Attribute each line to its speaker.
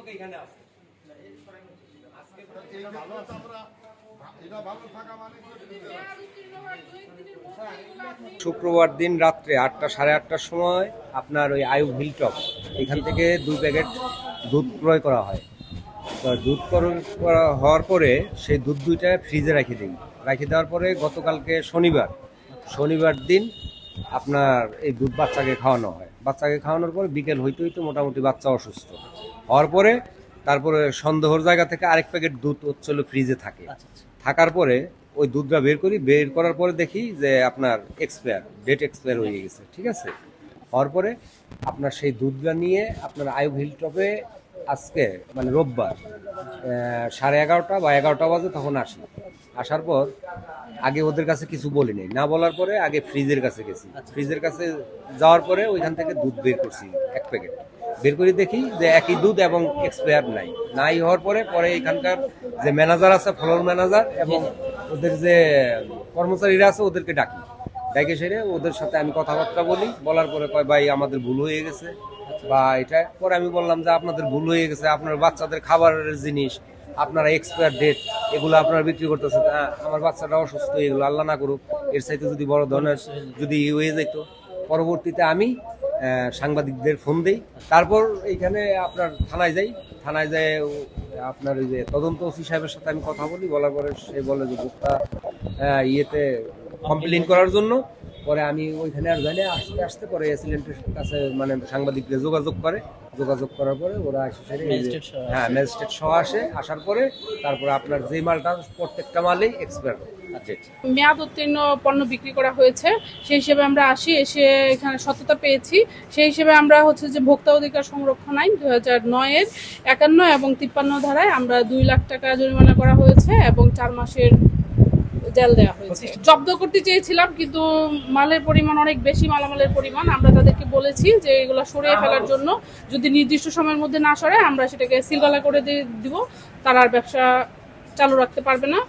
Speaker 1: লোক এখানে আছে। শুক্রবার দিন রাত্রে 8টা সাড়ে 8টার সময় আপনার ওই আয়ুব হিলটপ এখান থেকে 2 প্যাকেট দুধ ক্রয় করা হয়। তো দুধ করা হওয়ার পরে সেই দুধ 2টা ফ্রিজে রেখে দিই। রেখে দেওয়ার পরে গতকালকে শনিবার দিন আপনার এই দুধ বাচ্চাকে খাওয়ানো হয়। বাচ্চাকে খাওয়ানোর পরে বিকেল হইতে হইতে মোটামুটি বাচ্চা অসুস্থ হওয়ার পরে তারপরে সন্দেহর জায়গা থেকে আরেক প্যাকেট দুধ হচ্ছিল ফ্রিজে থাকে। থাকার পরে ওই দুধটা বের করার পরে দেখি যে আপনার ডেট এক্সপায়ার হয়ে গেছে। ঠিক আছে, হওয়ার পরে আপনার সেই দুধটা নিয়ে আপনার আয়ুব হিলটপে আজকে মানে রোববার 11:30 বা 11টা বাজে তখন আসি। আসার পর আগে ওদের কাছে কিছু বলিনি, না বলার পরে আগে ফ্রিজের কাছে গেছি। ফ্রিজের কাছে যাওয়ার পরে ওইখান থেকে দুধ বের করছি 1 প্যাকেট। বের করে দেখি যে একই দুধ এবং এক্সপায়ার নাই হওয়ার পরে এখানকার যে ম্যানেজার আছে, ফ্লোর ম্যানেজার এবং ওদের যে কর্মচারীরা আছে ওদেরকে ডাকে সেরে ওদের সাথে আমি কথাবার্তা বলার পরে কয় ভাই আমাদের ভুল হয়ে গেছে বা এটা। পরে আমি বললাম যে আপনাদের ভুল হয়ে গেছে, আপনার বাচ্চাদের খাবারের জিনিস আপনারা এক্সপায়ার ডেট এগুলো আপনারা বিক্রি করতেছে। আমার বাচ্চাটা অসুস্থ, এগুলো আল্লাহ না করুক এর চাইতে যদি বড় ধরনের যদি হয়ে যেত। পরবর্তীতে আমি সাংবাদিকদের ফোন দিই, তারপর এইখানে আপনার থানায় যাই আপনার ওই যে তদন্ত ওসি সাহেবের সাথে আমি কথা বলার পরে সে বলে যে বুকটা ইয়েতে কমপ্লেন করার জন্য। পরে আমি ওইখানে আর জানি আসতে পরে এসিলেন্টের কাছে মানে সাংবাদিকদের যোগাযোগ করার পরে ওরা ম্যাজিস্ট্রেট সহ আসার পরে তারপরে আপনার যে মালটা প্রত্যেকটা মালেই এক্সপায়ার
Speaker 2: মেয়াদ উত্তীর্ণ পণ্য বিক্রি করা হয়েছে, সেই হিসেবে আমরা এসে এখানে সত্যতা পেয়েছি। সেই হিসেবে আমরা যে ভোক্তা অধিকার সংরক্ষণ আইন 2009-এর 51 এবং 53 ধারায় আমরা 2 লাখ টাকা জরিমানা করা হয়েছে এবং 4 মাসের জেল দেওয়া হয়েছে। জব্দ করতে চেয়েছিলাম কিন্তু মালের পরিমাণ অনেক বেশি, মালামালের পরিমাণ। আমরা তাদেরকে বলেছি যে এগুলো সরিয়ে ফেলার জন্য, যদি নির্দিষ্ট সময়ের মধ্যে না সরে আমরা সেটাকে সিলগালা করে দিব, তারা আর ব্যবসা চালু রাখতে পারবে না।